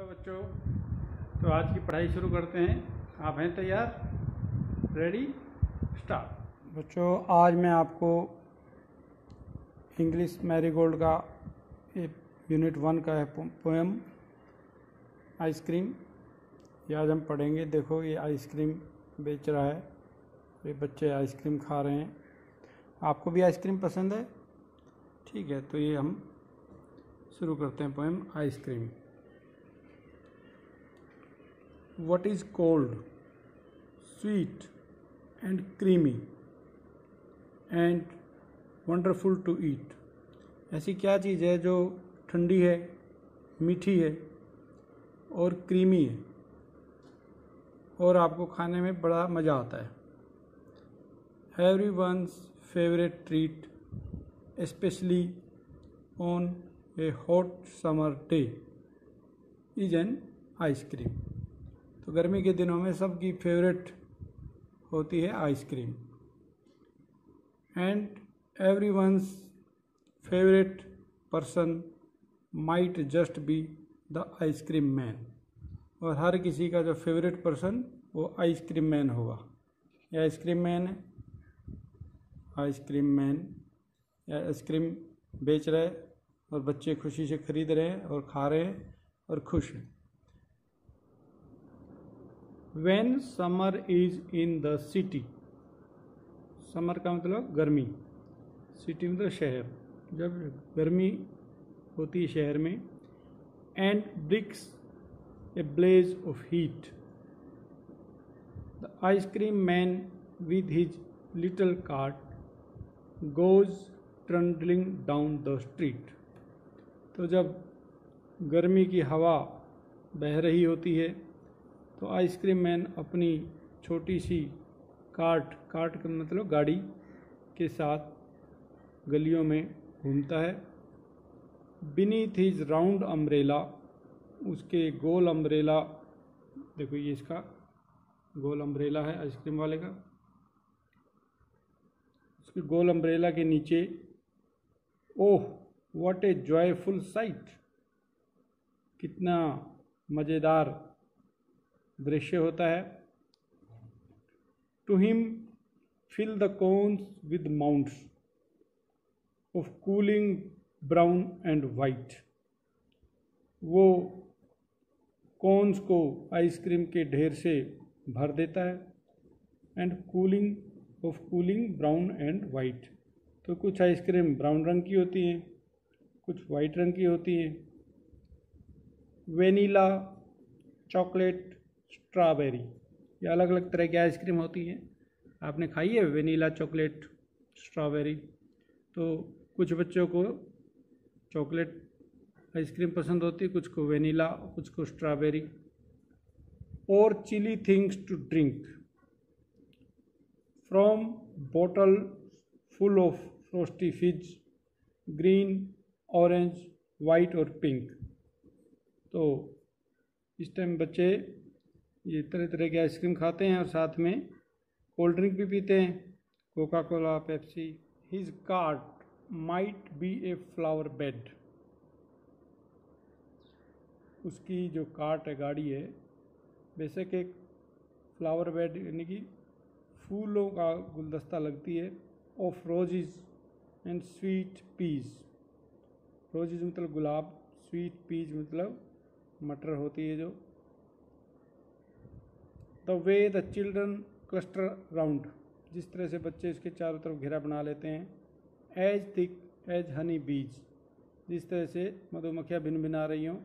बच्चों, तो आज की पढ़ाई शुरू करते हैं। आप हैं तैयार? Ready, start. बच्चों, आज मैं आपको इंग्लिश मैरीगोल्ड का यूनिट 1 का है पोएम आइसक्रीम, ये आज हम पढ़ेंगे। देखो, ये आइसक्रीम बेच रहा है, ये बच्चे आइसक्रीम खा रहे हैं। आपको भी आइसक्रीम पसंद है? ठीक है, तो ये हम शुरू करते हैं poem ice cream. What is cold, sweet and creamy and wonderful to eat? ऐसी क्या चीज़ है जो ठंडी है, मीठी है और क्रीमी है और आपको खाने में बड़ा मज़ा आता है? Everyone's favorite treat, especially on a hot summer day, is an ice cream. तो गर्मी के दिनों में सबकी फेवरेट होती है ice cream. And everyone's favourite person might just be the ice cream man. और हर किसी का जो फेवरेट पर्सन वो आइसक्रीम मैन होगा। ये आइसक्रीम मैन है, आइसक्रीम मैन या आइसक्रीम बेच रहे हैं और बच्चे खुशी से खरीद रहे हैं और खा रहे हैं और खुश हैं। When summer is in the city, summer का मतलब गर्मी, सिटी मतलब शहर, जब गर्मी होती है शहर में, and bricks a blaze of heat, the ice cream man with his little cart goes trundling down the street। तो जब गर्मी की हवा बह रही होती है तो आइसक्रीम मैन अपनी छोटी सी कार्ट का मतलब गाड़ी के साथ गलियों में घूमता है। बीनीथ हिज राउंड अम्ब्रेला, उसके गोल अम्ब्रेला, देखो ये इसका गोल अम्ब्रेला है आइसक्रीम वाले का, उसके गोल अम्ब्रेला के नीचे, oh what a joyful sight, कितना मज़ेदार दृश्य होता है। To him fill the cones with mounts of cooling brown and white, वो कोन्स को आइसक्रीम के ढेर से भर देता है। And cooling brown and white, तो कुछ आइसक्रीम ब्राउन रंग की होती हैं, कुछ वाइट रंग की होती हैं। वेनीला, चॉकलेट, स्ट्रॉबेरी, ये अलग अलग तरह की आइसक्रीम होती हैं। आपने खाई है वेनीला, चॉकलेट, स्ट्रॉबेरी? तो कुछ बच्चों को चॉकलेट आइसक्रीम पसंद होती है, कुछ को वेनीला, कुछ को स्ट्रॉबेरी। और chilly things to drink from bottle full of frosty fizz, green, orange, white और पिंक। तो इस टाइम बच्चे ये तरह तरह की आइसक्रीम खाते हैं और साथ में कोल्ड ड्रिंक भी पीते हैं, Coca Cola, Pepsi. His cart might be a flower bed, उसकी जो कार्ट है, गाड़ी है, बेशक एक फ्लावर बेड यानी कि फूलों का गुलदस्ता लगती है। Of roses and sweet peas, roses मतलब गुलाब, स्वीट पीज मतलब मटर होती है जो। The way the children cluster round, जिस तरह से बच्चे इसके चारों तरफ घेरा बना लेते हैं। एज थिक एज हनी बीज, जिस तरह से मधुमक्खियाँ भिन भिना रही हों,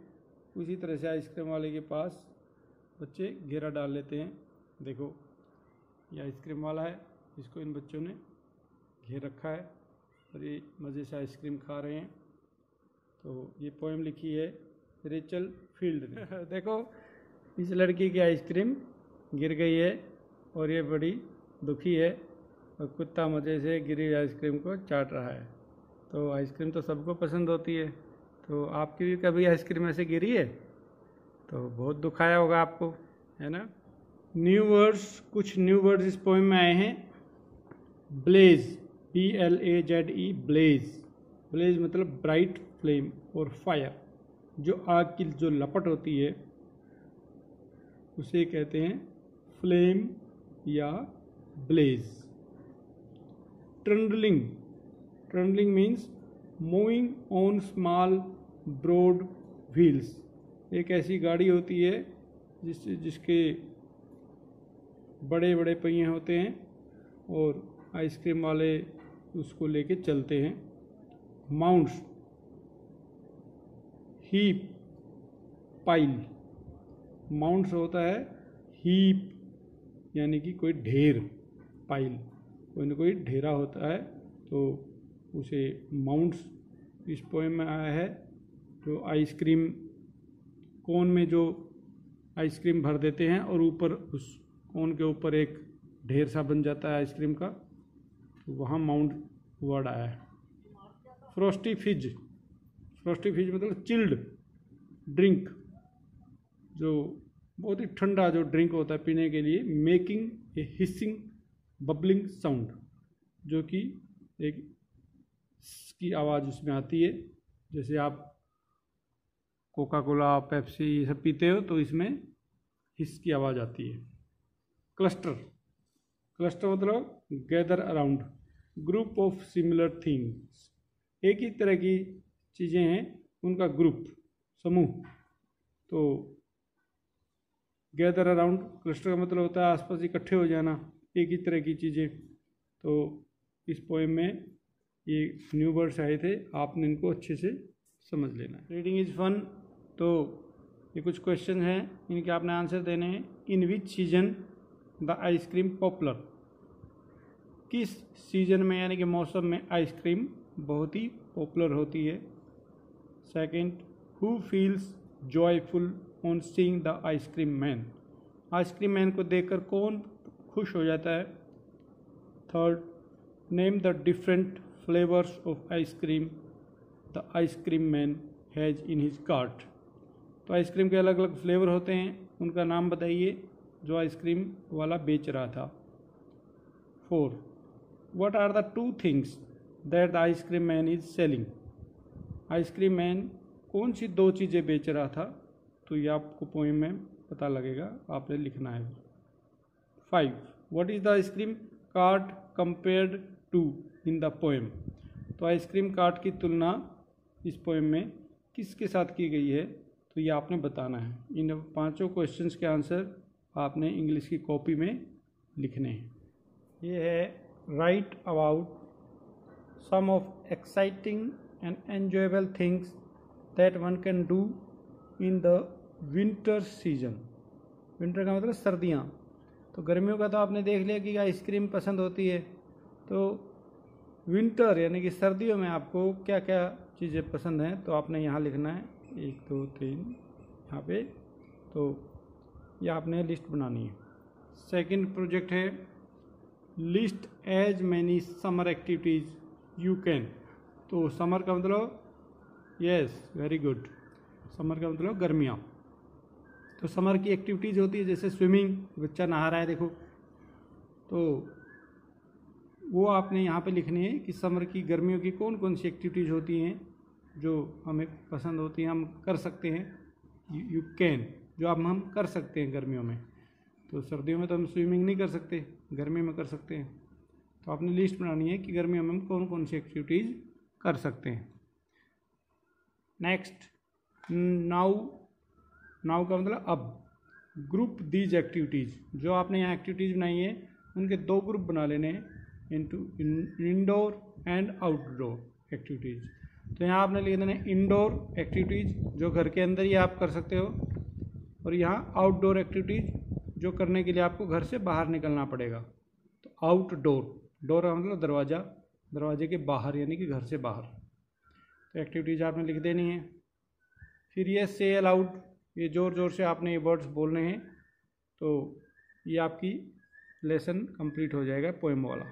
उसी तरह से आइसक्रीम वाले के पास बच्चे घेरा डाल लेते हैं। देखो ये आइसक्रीम वाला है, इसको इन बच्चों ने घेर रखा है और ये मज़े से आइसक्रीम खा रहे हैं। तो ये पोएम लिखी है रेचल फील्ड ने। देखो इस लड़की की आइसक्रीम गिर गई है और ये बड़ी दुखी है और कुत्ता मज़े से गिरी आइसक्रीम को चाट रहा है। तो आइसक्रीम तो सबको पसंद होती है, तो आपकी भी कभी आइसक्रीम ऐसे गिरी है तो बहुत दुख आया होगा आपको, है ना? न्यू वर्ड्स, कुछ न्यू वर्ड्स इस पोएम में आए हैं। ब्लेज, BLAZE, ब्लेज, ब्लेज मतलब ब्राइट फ्लेम और फायर, जो आग की जो लपट होती है उसे कहते हैं फ्लेम या blaze. Trundling, trundling means moving on small broad wheels. एक ऐसी गाड़ी होती है जिसके बड़े बड़े पहिए होते हैं और आइसक्रीम वाले उसको लेके चलते हैं। Mounts, heap, pile. माउंट्स होता है हीप यानी कि कोई ढेर, पाइल कोई ना कोई ढेरा होता है, तो उसे माउंट्स इस पोएम में आया है। जो आइसक्रीम कोन में जो आइसक्रीम भर देते हैं और ऊपर उस कोन के ऊपर एक ढेर सा बन जाता है आइसक्रीम का, तो वहाँ माउंट वर्ड आया है। फ्रोस्टी फिज, फ्रोस्टी फिज मतलब चिल्ड ड्रिंक, जो बहुत ही ठंडा जो ड्रिंक होता है पीने के लिए। Making a hissing bubbling sound, जो कि एक की आवाज़ उसमें आती है। जैसे आप कोका कोला, पेप्सी ये सब पीते हो तो इसमें हिस की आवाज़ आती है। क्लस्टर, क्लस्टर मतलब gather around, group of similar things. एक ही तरह की चीज़ें हैं उनका ग्रुप, समूह। तो गैदर अराउंड, क्लस्टर का मतलब होता है आसपास इकट्ठे हो जाना, एक ही तरह की चीज़ें। तो इस पोएम में ये न्यू वर्ड्स आए थे, आपने इनको अच्छे से समझ लेना है। रीडिंग इज़ फन, तो ये कुछ क्वेश्चन हैं, इनके आपने आंसर देने हैं। In which season the ice cream popular, किस सीजन में यानी कि मौसम में आइसक्रीम बहुत ही पॉपुलर होती है। Second, who feels joyful on seeing the ice cream man, ice cream man को देखकर कौन खुश हो जाता है। Third, name the different flavours of ice cream the ice cream man has in his cart, तो आइसक्रीम के अलग अलग फ्लेवर होते हैं, उनका नाम बताइए जो आइसक्रीम वाला बेच रहा था। 4, what are the 2 things that the ice cream man is selling, ice cream man कौन सी 2 चीज़ें बेच रहा था, तो ये आपको पोएम में पता लगेगा, आपने लिखना है। 5, what is the ice cream cart compared to in the poem, तो आइसक्रीम कार्ट की तुलना इस पोएम में किसके साथ की गई है, तो ये आपने बताना है। इन 5 क्वेश्चंस के आंसर आपने इंग्लिश की कॉपी में लिखने हैं। ये है write about some of exciting and enjoyable things that one can do in the winter season. Winter का मतलब सर्दियाँ, तो गर्मियों का तो आपने देख लिया कि आइसक्रीम पसंद होती है, तो विंटर यानी कि सर्दियों में आपको क्या क्या चीज़ें पसंद हैं, तो आपने यहाँ लिखना है 1 2 3 यहाँ पे, तो ये आपने लिस्ट बनानी है। सेकंड प्रोजेक्ट है list as many summer activities you can, तो समर का मतलब यस वेरी गुड, समर का मतलब गर्मियाँ, तो समर की एक्टिविटीज़ होती है जैसे स्विमिंग, बच्चा नहा रहा है देखो, तो वो आपने यहाँ पे लिखनी है कि समर की गर्मियों की कौन कौन सी एक्टिविटीज़ होती हैं जो हमें पसंद होती हैं, हम कर सकते हैं। यू कैन जो हम कर सकते हैं गर्मियों में, तो सर्दियों में तो हम स्विमिंग नहीं कर सकते, गर्मियों में कर सकते हैं, तो आपने लिस्ट बनानी है कि गर्मियों में हम कौन कौन सी एक्टिविटीज़ कर सकते हैं। नेक्स्ट, नाउ, नाउ का मतलब अब, ग्रुप दीज एक्टिविटीज़, जो आपने यहाँ एक्टिविटीज़ बनाई है उनके 2 ग्रुप बना लेने हैं, into indoor and outdoor activities. तो यहाँ आपने लिख देना इंडोर एक्टिविटीज़ जो घर के अंदर ही आप कर सकते हो, और यहाँ आउटडोर एक्टिविटीज़ जो करने के लिए आपको घर से बाहर निकलना पड़ेगा। तो आउटडोर, डोर का मतलब दरवाज़ा, दरवाजे के बाहर यानी कि घर से बाहर, तो एक्टिविटीज़ आपने लिख देनी है। फिर ये से अलाउड, ये ज़ोर ज़ोर से आपने ये वर्ड्स बोलने हैं, तो ये आपकी लेसन कंप्लीट हो जाएगा पोएम वाला।